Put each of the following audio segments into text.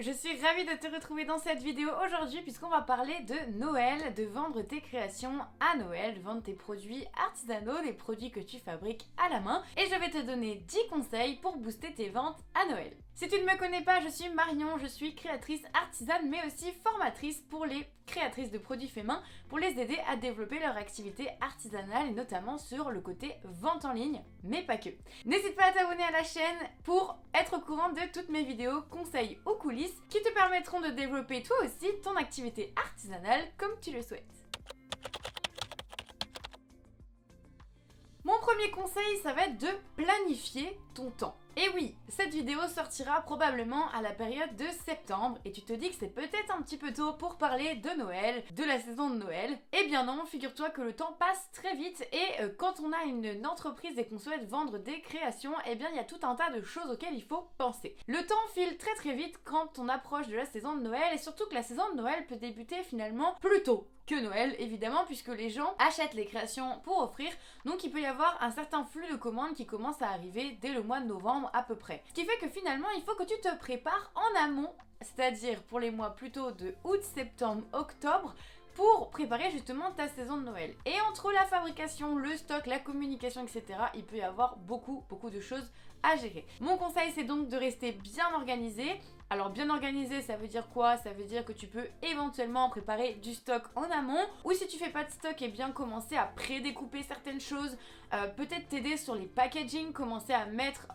je suis ravie de te retrouver dans cette vidéo aujourd'hui puisqu'on va parler de Noël, de vendre tes créations à Noël, de vendre tes produits artisanaux, des produits que tu fabriques à la main et je vais te donner 10 conseils pour booster tes ventes à Noël. Si tu ne me connais pas, je suis Marion, je suis créatrice artisane mais aussi formatrice pour les créatrices de produits faits main pour les aider à développer leur activité artisanale et notamment sur le côté vente en ligne, mais pas que. N'hésite pas à t'abonner à la chaîne pour être au courant de toutes mes vidéos, conseils ou coulisses qui te permettront de développer toi aussi ton activité artisanale comme tu le souhaites. Mon premier conseil, ça va être de planifier ton temps. Et oui, cette vidéo sortira probablement à la période de septembre et tu te dis que c'est peut-être un petit peu tôt pour parler de Noël, de la saison de Noël. Eh bien non, figure-toi que le temps passe très vite et quand on a une entreprise et qu'on souhaite vendre des créations, eh bien il y a tout un tas de choses auxquelles il faut penser. Le temps file très très vite quand on approche de la saison de Noël et surtout que la saison de Noël peut débuter finalement plus tôt que Noël évidemment puisque les gens achètent les créations pour offrir, donc il peut y avoir un certain flux de commandes qui commence à arriver dès le mois de novembre à peu près. Ce qui fait que finalement il faut que tu te prépares en amont, c'est-à-dire pour les mois plutôt de août, septembre, octobre, pour préparer justement ta saison de Noël. Et entre la fabrication, le stock, la communication, etc., il peut y avoir beaucoup de choses à gérer. Mon conseil, c'est donc de rester bien organisé. Alors bien organisé, ça veut dire quoi? Ça veut dire que tu peux éventuellement préparer du stock en amont, ou si tu fais pas de stock, et bien commencer à pré-découper certaines choses, peut-être t'aider sur les packaging, commencer à mettre,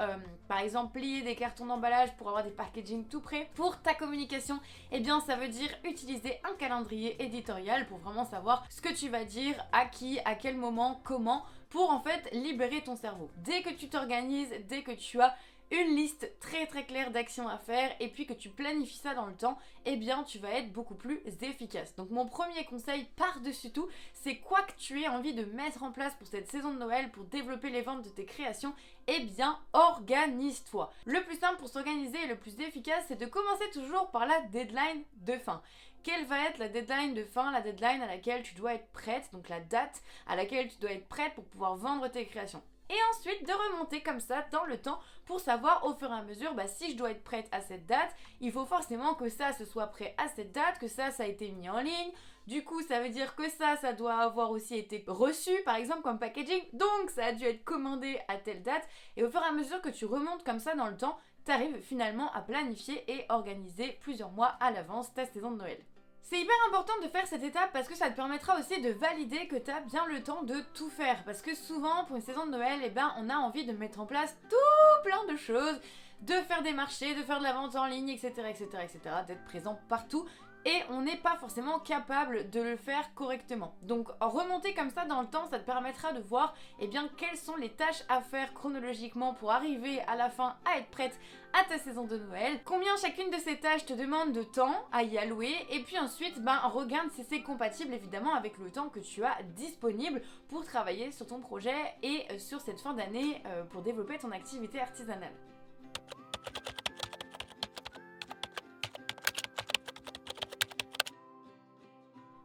par exemple, plier des cartons d'emballage pour avoir des packaging tout prêts. Pour ta communication, et bien ça veut dire utiliser un calendrier éditorial pour vraiment savoir ce que tu vas dire, à qui, à quel moment, comment, pour en fait libérer ton cerveau. Dès que tu t'organises, dès que tu as une liste très claire d'actions à faire et puis que tu planifies ça dans le temps, eh bien tu vas être beaucoup plus efficace. Donc mon premier conseil par-dessus tout, c'est quoi que tu aies envie de mettre en place pour cette saison de Noël, pour développer les ventes de tes créations, eh bien organise-toi. Le plus simple pour s'organiser et le plus efficace, c'est de commencer toujours par la deadline de fin. Quelle va être la deadline de fin, la deadline à laquelle tu dois être prête, donc la date à laquelle tu dois être prête pour pouvoir vendre tes créations. Et ensuite de remonter comme ça dans le temps pour savoir au fur et à mesure si je dois être prête à cette date, il faut forcément que ça se soit prêt à cette date, que ça a été mis en ligne. Du coup ça veut dire que ça doit avoir aussi été reçu par exemple comme packaging, donc ça a dû être commandé à telle date. Et au fur et à mesure que tu remontes comme ça dans le temps, tu arrives finalement à planifier et organiser plusieurs mois à l'avance ta saison de Noël. C'est hyper important de faire cette étape parce que ça te permettra aussi de valider que tu as bien le temps de tout faire. Parce que souvent, pour une saison de Noël, eh ben, on a envie de mettre en place tout plein de choses, de faire des marchés, de faire de la vente en ligne, etc., d'être présent partout. Et on n'est pas forcément capable de le faire correctement. Donc remonter comme ça dans le temps, ça te permettra de voir quelles sont les tâches à faire chronologiquement pour arriver à la fin à être prête à ta saison de Noël. Combien chacune de ces tâches te demande de temps à y allouer. Et puis ensuite, regarde si c'est compatible évidemment avec le temps que tu as disponible pour travailler sur ton projet et sur cette fin d'année pour développer ton activité artisanale.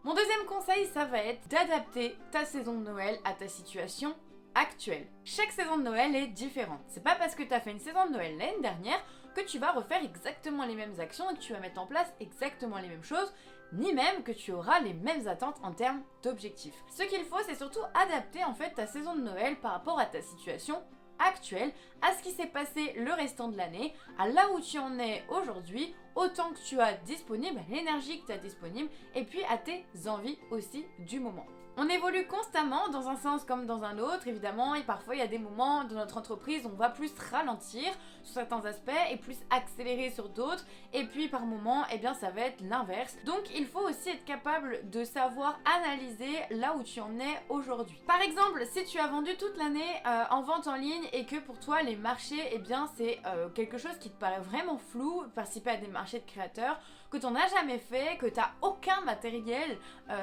Mon deuxième conseil, ça va être d'adapter ta saison de Noël à ta situation actuelle. Chaque saison de Noël est différente. C'est pas parce que tu as fait une saison de Noël l'année dernière que tu vas refaire exactement les mêmes actions et que tu vas mettre en place exactement les mêmes choses, ni même que tu auras les mêmes attentes en termes d'objectifs. Ce qu'il faut, c'est surtout adapter en fait ta saison de Noël par rapport à ta situation actuelle, à ce qui s'est passé le restant de l'année, à là où tu en es aujourd'hui, au temps que tu as disponible, à l'énergie que tu as disponible, et puis à tes envies aussi du moment. On évolue constamment dans un sens comme dans un autre, évidemment, et parfois il y a des moments de notre entreprise où on va plus ralentir sur certains aspects et plus accélérer sur d'autres, et puis par moments, ça va être l'inverse. Donc il faut aussi être capable de savoir analyser là où tu en es aujourd'hui. Par exemple, si tu as vendu toute l'année en vente en ligne et que pour toi les marchés, c'est quelque chose qui te paraît vraiment flou, participer à des marchés de créateurs, que tu n'en as jamais fait, que tu n'as aucun matériel,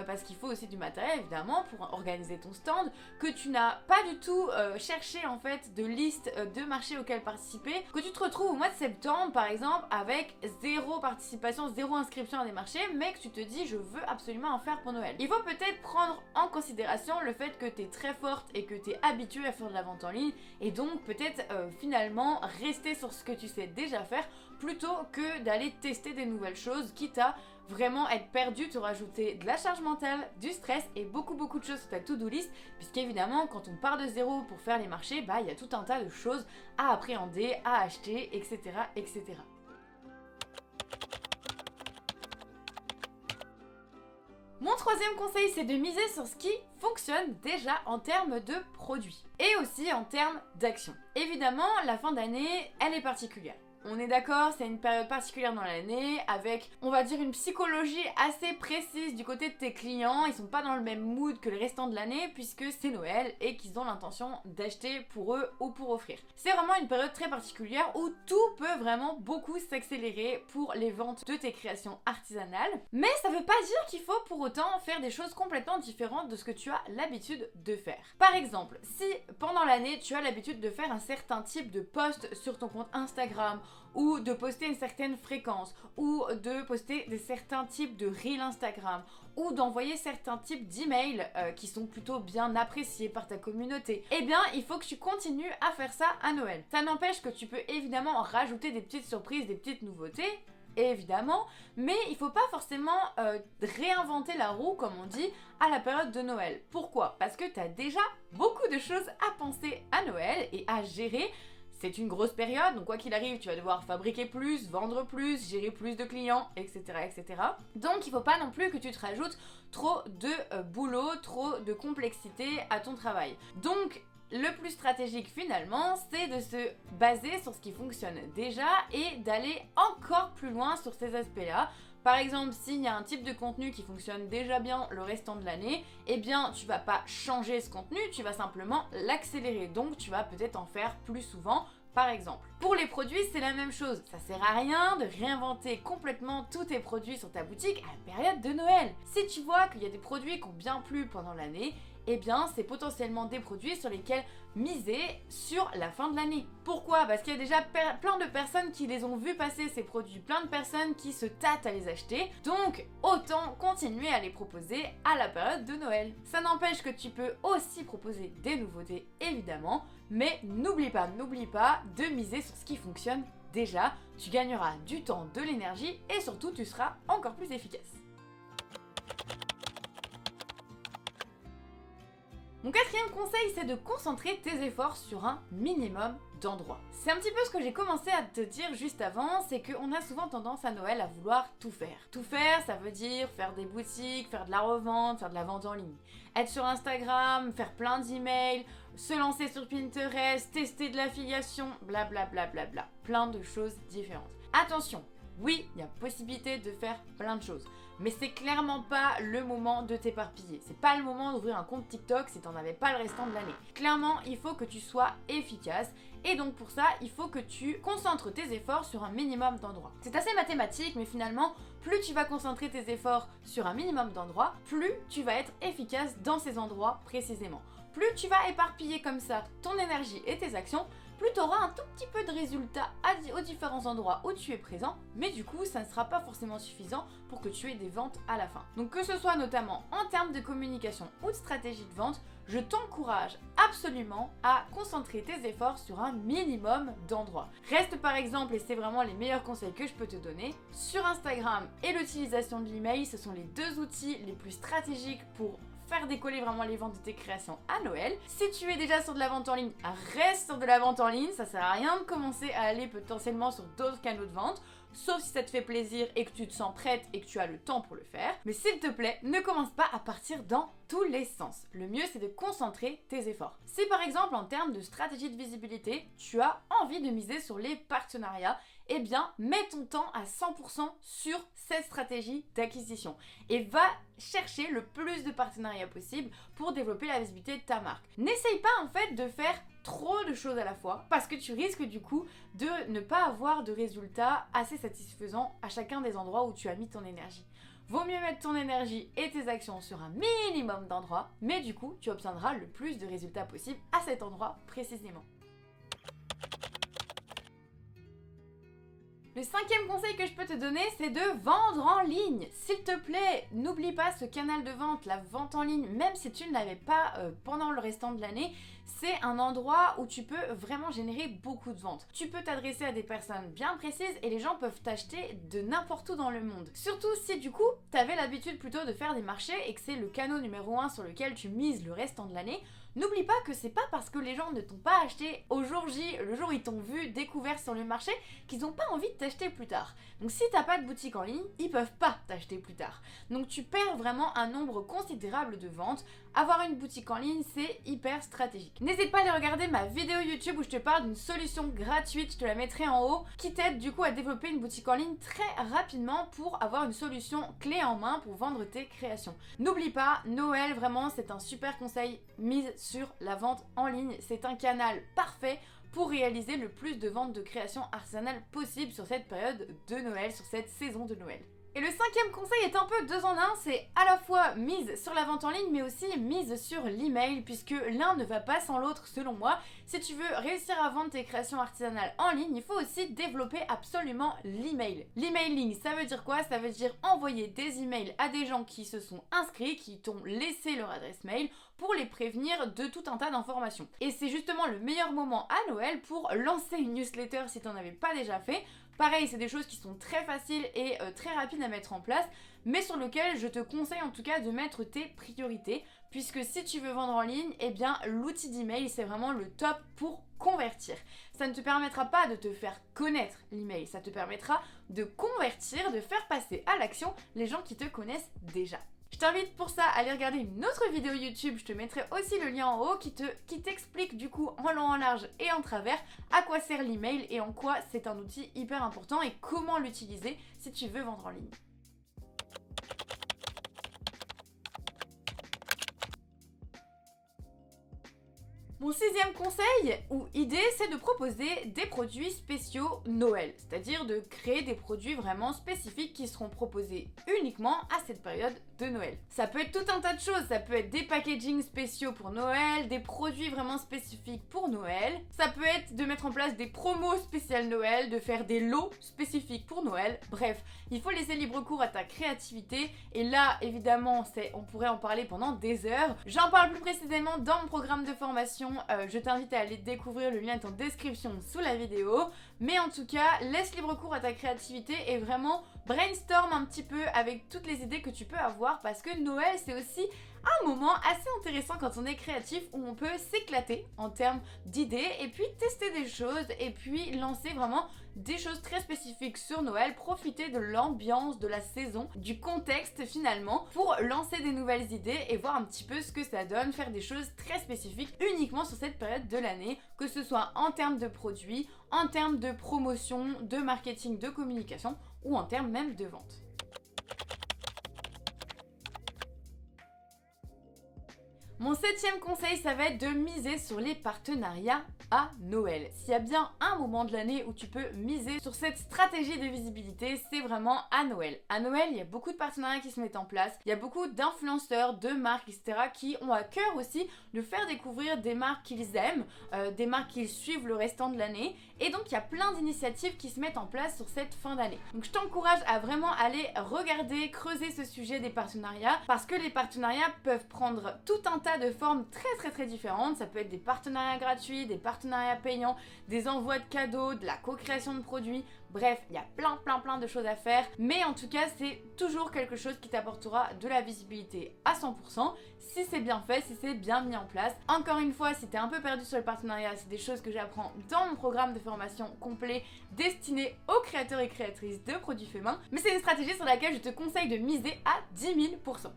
parce qu'il faut aussi du matériel évidemment pour organiser ton stand, que tu n'as pas du tout cherché en fait de liste de marchés auxquels participer, que tu te retrouves au mois de septembre par exemple avec zéro participation, zéro inscription à des marchés, mais que tu te dis je veux absolument en faire pour Noël. Il faut peut-être prendre en considération le fait que tu es très forte et que tu es habituée à faire de la vente en ligne et donc peut-être finalement rester sur ce que tu sais déjà faire plutôt que d'aller tester des nouvelles choses, quitte à vraiment être perdu, te rajouter de la charge mentale, du stress et beaucoup de choses sur ta to-do list, puisqu'évidemment quand on part de zéro pour faire les marchés, il y a tout un tas de choses à appréhender, à acheter, etc. etc. Mon troisième conseil, c'est de miser sur ce qui fonctionne déjà en termes de produits et aussi en termes d'actions. Évidemment, la fin d'année, elle est particulière. On est d'accord, c'est une période particulière dans l'année avec, on va dire, une psychologie assez précise du côté de tes clients. Ils sont pas dans le même mood que le restant de l'année puisque c'est Noël et qu'ils ont l'intention d'acheter pour eux ou pour offrir. C'est vraiment une période très particulière où tout peut vraiment beaucoup s'accélérer pour les ventes de tes créations artisanales. Mais ça veut pas dire qu'il faut pour autant faire des choses complètement différentes de ce que tu as l'habitude de faire. Par exemple, si pendant l'année tu as l'habitude de faire un certain type de post sur ton compte Instagram, ou de poster une certaine fréquence, ou de poster certains types de reels Instagram, ou d'envoyer certains types d'emails qui sont plutôt bien appréciés par ta communauté, eh bien il faut que tu continues à faire ça à Noël. Ça n'empêche que tu peux évidemment rajouter des petites surprises, des petites nouveautés, évidemment, mais il faut pas forcément réinventer la roue, comme on dit, à la période de Noël. Pourquoi? Parce que tu as déjà beaucoup de choses à penser à Noël et à gérer. C'est une grosse période, donc quoi qu'il arrive, tu vas devoir fabriquer plus, vendre plus, gérer plus de clients, etc. etc. Donc il faut pas non plus que tu te rajoutes trop de boulot, trop de complexité à ton travail. Donc le plus stratégique finalement, c'est de se baser sur ce qui fonctionne déjà et d'aller encore plus loin sur ces aspects-là. Par exemple, s'il y a un type de contenu qui fonctionne déjà bien le restant de l'année, eh bien tu vas pas changer ce contenu, tu vas simplement l'accélérer. Donc tu vas peut-être en faire plus souvent, par exemple. Pour les produits, c'est la même chose. Ça sert à rien de réinventer complètement tous tes produits sur ta boutique à la période de Noël. Si tu vois qu'il y a des produits qui ont bien plu pendant l'année, eh bien c'est potentiellement des produits sur lesquels miser sur la fin de l'année. Pourquoi? Parce qu'il y a déjà plein de personnes qui les ont vus passer ces produits, plein de personnes qui se tâtent à les acheter, donc autant continuer à les proposer à la période de Noël. Ça n'empêche que tu peux aussi proposer des nouveautés évidemment, mais n'oublie pas de miser sur ce qui fonctionne déjà, tu gagneras du temps, de l'énergie et surtout tu seras encore plus efficace. Mon quatrième conseil, c'est de concentrer tes efforts sur un minimum d'endroits. C'est un petit peu ce que j'ai commencé à te dire juste avant, c'est qu'on a souvent tendance à Noël à vouloir tout faire. Tout faire, ça veut dire faire des boutiques, faire de la revente, faire de la vente en ligne. Être sur Instagram, faire plein d'emails, se lancer sur Pinterest, tester de l'affiliation, blablabla. Plein de choses différentes. Attention! Oui, il y a possibilité de faire plein de choses, mais c'est clairement pas le moment de t'éparpiller. C'est pas le moment d'ouvrir un compte TikTok si t'en avais pas le restant de l'année. Clairement, il faut que tu sois efficace et donc pour ça, il faut que tu concentres tes efforts sur un minimum d'endroits. C'est assez mathématique, mais finalement, plus tu vas concentrer tes efforts sur un minimum d'endroits, plus tu vas être efficace dans ces endroits précisément. Plus tu vas éparpiller comme ça ton énergie et tes actions, plus tu auras un tout petit peu de résultats aux différents endroits où tu es présent, mais du coup, ça ne sera pas forcément suffisant pour que tu aies des ventes à la fin. Donc que ce soit notamment en termes de communication ou de stratégie de vente, je t'encourage absolument à concentrer tes efforts sur un minimum d'endroits. Reste par exemple, et c'est vraiment les meilleurs conseils que je peux te donner, sur Instagram et l'utilisation de l'email, ce sont les deux outils les plus stratégiques pour faire décoller vraiment les ventes de tes créations à Noël. Si tu es déjà sur de la vente en ligne, reste sur de la vente en ligne, ça sert à rien de commencer à aller potentiellement sur d'autres canaux de vente, sauf si ça te fait plaisir et que tu te sens prête et que tu as le temps pour le faire. Mais s'il te plaît, ne commence pas à partir dans tous les sens. Le mieux, c'est de concentrer tes efforts. Si par exemple, en termes de stratégie de visibilité, tu as envie de miser sur les partenariats, eh bien, mets ton temps à 100% sur cette stratégie d'acquisition et va chercher le plus de partenariats possible pour développer la visibilité de ta marque. N'essaye pas en fait de faire trop de choses à la fois parce que tu risques du coup de ne pas avoir de résultats assez satisfaisants à chacun des endroits où tu as mis ton énergie. Vaut mieux mettre ton énergie et tes actions sur un minimum d'endroits, mais du coup, tu obtiendras le plus de résultats possible à cet endroit précisément. Le cinquième conseil que je peux te donner, c'est de vendre en ligne. S'il te plaît, n'oublie pas ce canal de vente, la vente en ligne, même si tu ne l'avais pas pendant le restant de l'année, c'est un endroit où tu peux vraiment générer beaucoup de ventes. Tu peux t'adresser à des personnes bien précises et les gens peuvent t'acheter de n'importe où dans le monde. Surtout si du coup, tu avais l'habitude plutôt de faire des marchés et que c'est le canal numéro 1 sur lequel tu mises le restant de l'année. N'oublie pas que c'est pas parce que les gens ne t'ont pas acheté au jour J, le jour où ils t'ont vu découvert sur le marché, qu'ils n'ont pas envie de t'acheter plus tard. Donc si t'as pas de boutique en ligne, ils peuvent pas t'acheter plus tard. Donc tu perds vraiment un nombre considérable de ventes. Avoir une boutique en ligne, c'est hyper stratégique. N'hésite pas à aller regarder ma vidéo YouTube où je te parle d'une solution gratuite, je te la mettrai en haut, qui t'aide du coup à développer une boutique en ligne très rapidement pour avoir une solution clé en main pour vendre tes créations. N'oublie pas, Noël, vraiment, c'est un super conseil, mise sur la vente en ligne. C'est un canal parfait pour réaliser le plus de ventes de création artisanale possible sur cette période de Noël, sur cette saison de Noël. Et le cinquième conseil est un peu 2 en 1, c'est à la fois mise sur la vente en ligne mais aussi mise sur l'email puisque l'un ne va pas sans l'autre selon moi. Si tu veux réussir à vendre tes créations artisanales en ligne, il faut aussi développer absolument l'email. L'emailing, ça veut dire quoi? Ça veut dire envoyer des emails à des gens qui se sont inscrits, qui t'ont laissé leur adresse mail pour les prévenir de tout un tas d'informations. Et c'est justement le meilleur moment à Noël pour lancer une newsletter si tu n'en avais pas déjà fait. Pareil, c'est des choses qui sont très faciles et très rapides à mettre en place, mais sur lesquelles je te conseille en tout cas de mettre tes priorités, puisque si tu veux vendre en ligne, eh bien l'outil d'email c'est vraiment le top pour convertir. Ça ne te permettra pas de te faire connaître l'email, ça te permettra de convertir, de faire passer à l'action les gens qui te connaissent déjà. Je t'invite pour ça à aller regarder une autre vidéo YouTube, je te mettrai aussi le lien en haut qui t'explique du coup en long, en large et en travers à quoi sert l'email et en quoi c'est un outil hyper important et comment l'utiliser si tu veux vendre en ligne. Mon sixième conseil ou idée, c'est de proposer des produits spéciaux Noël, c'est-à-dire de créer des produits vraiment spécifiques qui seront proposés uniquement à cette période de Noël. Ça peut être tout un tas de choses, ça peut être des packagings spéciaux pour Noël, des produits vraiment spécifiques pour Noël, ça peut être de mettre en place des promos spéciales Noël, de faire des lots spécifiques pour Noël, bref, il faut laisser libre cours à ta créativité et là évidemment on pourrait en parler pendant des heures. J'en parle plus précisément dans mon programme de formation, je t'invite à aller découvrir, le lien est en description sous la vidéo, mais en tout cas laisse libre cours à ta créativité et vraiment brainstorm un petit peu avec toutes les idées que tu peux avoir parce que Noël c'est aussi un moment assez intéressant quand on est créatif où on peut s'éclater en termes d'idées et puis tester des choses et puis lancer vraiment des choses très spécifiques sur Noël, profiter de l'ambiance, de la saison, du contexte finalement pour lancer des nouvelles idées et voir un petit peu ce que ça donne, faire des choses très spécifiques uniquement sur cette période de l'année, que ce soit en termes de produits, en termes de promotion, de marketing, de communication ou en termes même de vente. Mon septième conseil, ça va être de miser sur les partenariats à Noël. S'il y a bien un moment de l'année où tu peux miser sur cette stratégie de visibilité, c'est vraiment à Noël. À Noël, il y a beaucoup de partenariats qui se mettent en place, il y a beaucoup d'influenceurs, de marques, etc. qui ont à cœur aussi de faire découvrir des marques qu'ils aiment, des marques qu'ils suivent le restant de l'année. Et donc, il y a plein d'initiatives qui se mettent en place sur cette fin d'année. Donc, je t'encourage à vraiment aller regarder, creuser ce sujet des partenariats parce que les partenariats peuvent prendre tout un tas de formes très différentes. Ça peut être des partenariats gratuits, des partenariats payants, des envois de cadeaux, de la co-création de produits. Bref, il y a plein de choses à faire. Mais en tout cas, c'est toujours quelque chose qui t'apportera de la visibilité à 100% si c'est bien fait, si c'est bien mis en place. Encore une fois, si t'es un peu perdu sur le partenariat, c'est des choses que j'apprends dans mon programme de formation complet destiné aux créateurs et créatrices de produits faits main. Mais c'est une stratégie sur laquelle je te conseille de miser à 10 000%.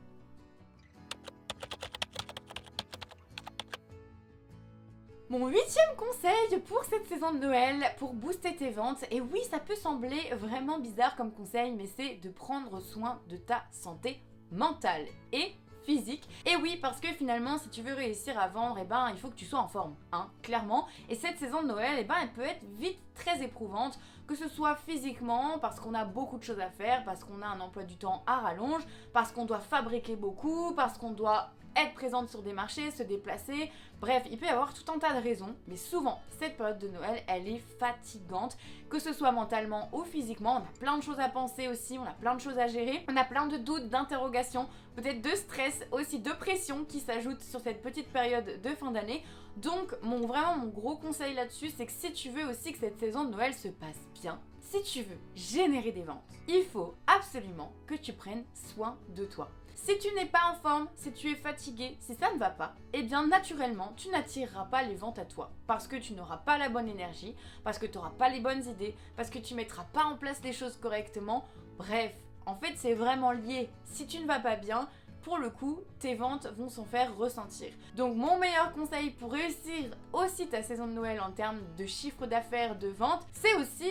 Mon huitième conseil pour cette saison de Noël, pour booster tes ventes, et oui ça peut sembler vraiment bizarre comme conseil, mais c'est de prendre soin de ta santé mentale et physique. Et oui, parce que finalement si tu veux réussir à vendre, eh ben, il faut que tu sois en forme, hein, clairement. Et cette saison de Noël, eh ben, elle peut être vite très éprouvante que ce soit physiquement, parce qu'on a beaucoup de choses à faire, parce qu'on a un emploi du temps à rallonge, parce qu'on doit fabriquer beaucoup, parce qu'on doit être présente sur des marchés, se déplacer, bref, il peut y avoir tout un tas de raisons, mais souvent, cette période de Noël, elle est fatigante, que ce soit mentalement ou physiquement, on a plein de choses à penser aussi, on a plein de choses à gérer, on a plein de doutes, d'interrogations, peut-être de stress, aussi de pression qui s'ajoutent sur cette petite période de fin d'année. Donc, vraiment mon gros conseil là-dessus, c'est que si tu veux aussi que cette saison de Noël se passe bien, si tu veux générer des ventes, il faut absolument que tu prennes soin de toi. Si tu n'es pas en forme, si tu es fatigué, si ça ne va pas, eh bien naturellement, tu n'attireras pas les ventes à toi. Parce que tu n'auras pas la bonne énergie, parce que tu n'auras pas les bonnes idées, parce que tu mettras pas en place les choses correctement. Bref, en fait, c'est vraiment lié. Si tu ne vas pas bien, pour le coup, tes ventes vont s'en faire ressentir. Donc mon meilleur conseil pour réussir aussi ta saison de Noël en termes de chiffre d'affaires, de vente, c'est aussi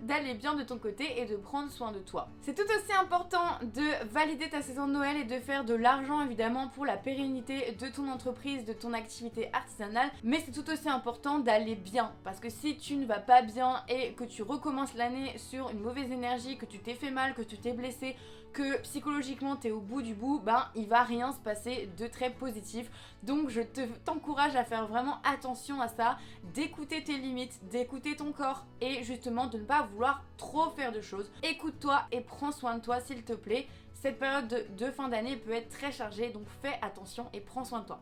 d'aller bien de ton côté et de prendre soin de toi. C'est tout aussi important de valider ta saison de Noël et de faire de l'argent évidemment pour la pérennité de ton entreprise, de ton activité artisanale, mais c'est tout aussi important d'aller bien, parce que si tu ne vas pas bien et que tu recommences l'année sur une mauvaise énergie, que tu t'es fait mal, que tu t'es blessé, que psychologiquement t'es au bout du bout, il va rien se passer de très positif. Donc je t'encourage à faire vraiment attention à ça, d'écouter tes limites, d'écouter ton corps et justement de ne pas vouloir trop faire de choses. Écoute-toi et prends soin de toi s'il te plaît. Cette période de fin d'année peut être très chargée, donc fais attention et prends soin de toi.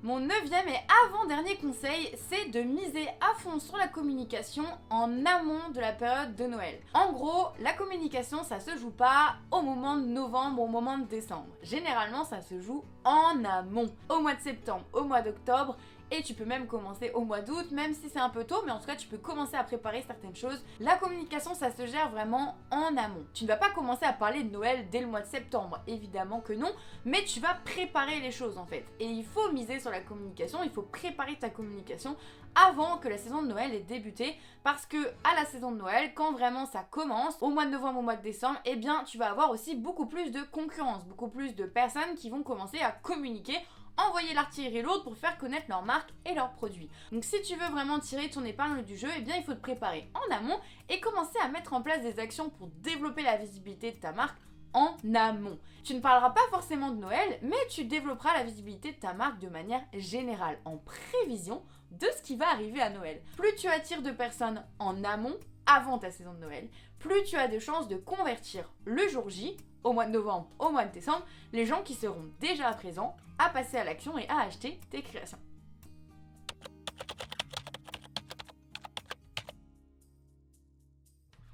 Mon 9e et avant-dernier conseil, c'est de miser à fond sur la communication en amont de la période de Noël. En gros, la communication, ça se joue pas au moment de novembre, au moment de décembre. Généralement, ça se joue en amont, au mois de septembre, au mois d'octobre. Et tu peux même commencer au mois d'août, même si c'est un peu tôt, mais en tout cas tu peux commencer à préparer certaines choses. La communication, ça se gère vraiment en amont. Tu ne vas pas commencer à parler de Noël dès le mois de septembre, évidemment que non, mais tu vas préparer les choses en fait. Et il faut miser sur la communication, il faut préparer ta communication avant que la saison de Noël ait débuté, parce que à la saison de Noël, quand vraiment ça commence, au mois de novembre, au mois de décembre, eh bien tu vas avoir aussi beaucoup plus de concurrence, beaucoup plus de personnes qui vont commencer à communiquer, envoyer l'artillerie lourde pour faire connaître leur marque et leurs produits. Donc si tu veux vraiment tirer ton épingle du jeu, eh bien il faut te préparer en amont et commencer à mettre en place des actions pour développer la visibilité de ta marque en amont. Tu ne parleras pas forcément de Noël, mais tu développeras la visibilité de ta marque de manière générale, en prévision de ce qui va arriver à Noël. Plus tu attires de personnes en amont, avant ta saison de Noël, plus tu as de chances de convertir le jour J, au mois de novembre, au mois de décembre, les gens qui seront déjà présents à passer à l'action et à acheter tes créations.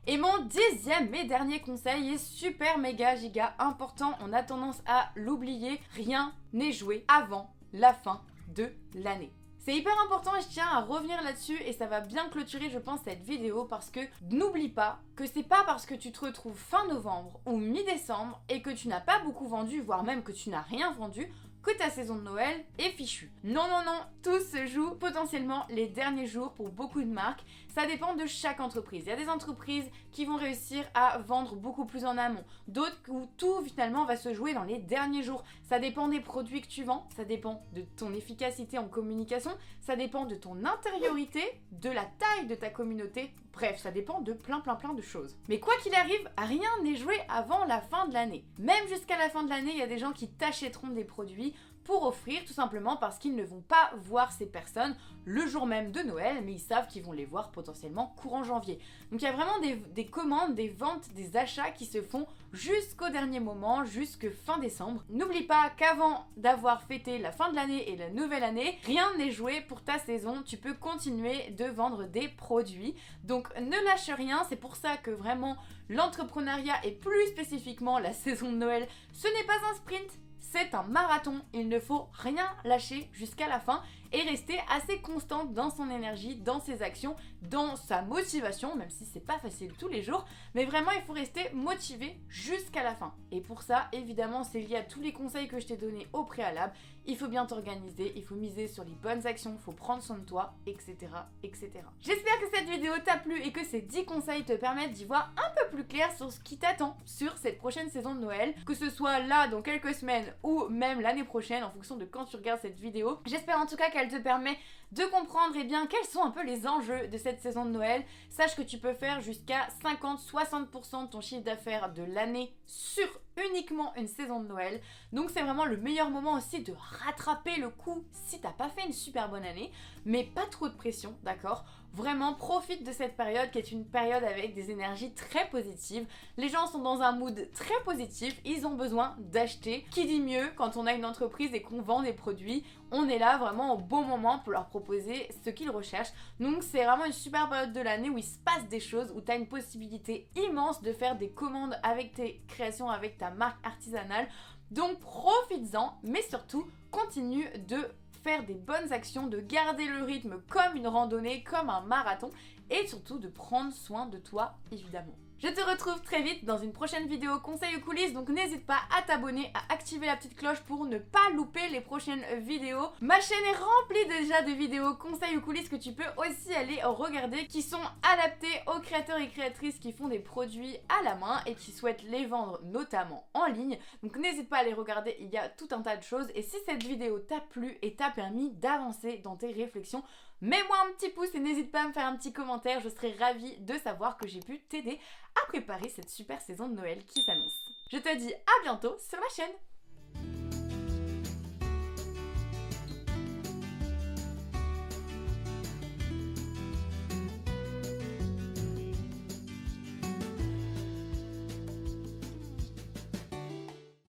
Et mon 10e et dernier conseil est super méga giga important, on a tendance à l'oublier, rien n'est joué avant la fin de l'année. C'est hyper important et je tiens à revenir là-dessus et ça va bien clôturer je pense cette vidéo parce que n'oublie pas que c'est pas parce que tu te retrouves fin novembre ou mi-décembre et que tu n'as pas beaucoup vendu, voire même que tu n'as rien vendu, que ta saison de Noël est fichue. Non, non, non, tout se joue potentiellement les derniers jours pour beaucoup de marques. Ça dépend de chaque entreprise. Il y a des entreprises qui vont réussir à vendre beaucoup plus en amont. D'autres où tout finalement va se jouer dans les derniers jours. Ça dépend des produits que tu vends, ça dépend de ton efficacité en communication, ça dépend de ton intériorité, de la taille de ta communauté. Bref, ça dépend de plein de choses. Mais quoi qu'il arrive, rien n'est joué avant la fin de l'année. Même jusqu'à la fin de l'année, il y a des gens qui t'achèteront des produits pour offrir, tout simplement parce qu'ils ne vont pas voir ces personnes le jour même de Noël, mais ils savent qu'ils vont les voir potentiellement courant janvier. Donc il y a vraiment des commandes, des ventes, des achats qui se font jusqu'au dernier moment, jusque fin décembre. N'oublie pas qu'avant d'avoir fêté la fin de l'année et la nouvelle année, rien n'est joué pour ta saison, tu peux continuer de vendre des produits. Donc ne lâche rien, c'est pour ça que vraiment l'entrepreneuriat et plus spécifiquement la saison de Noël, ce n'est pas un sprint, c'est un marathon, il ne faut rien lâcher jusqu'à la fin et rester assez constante dans son énergie, dans ses actions, dans sa motivation, même si c'est pas facile tous les jours, mais vraiment il faut rester motivé jusqu'à la fin. Et pour ça, évidemment, c'est lié à tous les conseils que je t'ai donnés au préalable. Il faut bien t'organiser, il faut miser sur les bonnes actions, il faut prendre soin de toi, etc. etc. J'espère que cette vidéo t'a plu et que ces 10 conseils te permettent d'y voir un peu plus clair sur ce qui t'attend sur cette prochaine saison de Noël, que ce soit là dans quelques semaines ou même l'année prochaine en fonction de quand tu regardes cette vidéo. J'espère en tout cas qu'elle elle te permet de comprendre quels sont un peu les enjeux de cette saison de Noël. Sache que tu peux faire jusqu'à 50-60% de ton chiffre d'affaires de l'année sur uniquement une saison de Noël. Donc c'est vraiment le meilleur moment aussi de rattraper le coup si t'as pas fait une super bonne année, mais pas trop de pression, d'accord? Vraiment profite de cette période qui est une période avec des énergies très positives. Les gens sont dans un mood très positif, ils ont besoin d'acheter. Qui dit mieux quand on a une entreprise et qu'on vend des produits? On est là vraiment au bon moment pour leur proposer ce qu'ils recherchent. Donc c'est vraiment une super période de l'année où il se passe des choses, où tu as une possibilité immense de faire des commandes avec tes créations, avec ta marque artisanale. Donc profites-en, mais surtout continue de faire des bonnes actions, de garder le rythme comme une randonnée, comme un marathon, et surtout de prendre soin de toi évidemment. Je te retrouve très vite dans une prochaine vidéo conseils ou coulisses, donc n'hésite pas à t'abonner, à activer la petite cloche pour ne pas louper les prochaines vidéos. Ma chaîne est remplie déjà de vidéos conseils ou coulisses que tu peux aussi aller regarder, qui sont adaptées aux créateurs et créatrices qui font des produits à la main et qui souhaitent les vendre notamment en ligne. Donc n'hésite pas à les regarder, il y a tout un tas de choses. Et si cette vidéo t'a plu et t'a permis d'avancer dans tes réflexions, mets-moi un petit pouce et n'hésite pas à me faire un petit commentaire, je serai ravie de savoir que j'ai pu t'aider à préparer cette super saison de Noël qui s'annonce. Je te dis à bientôt sur ma chaîne.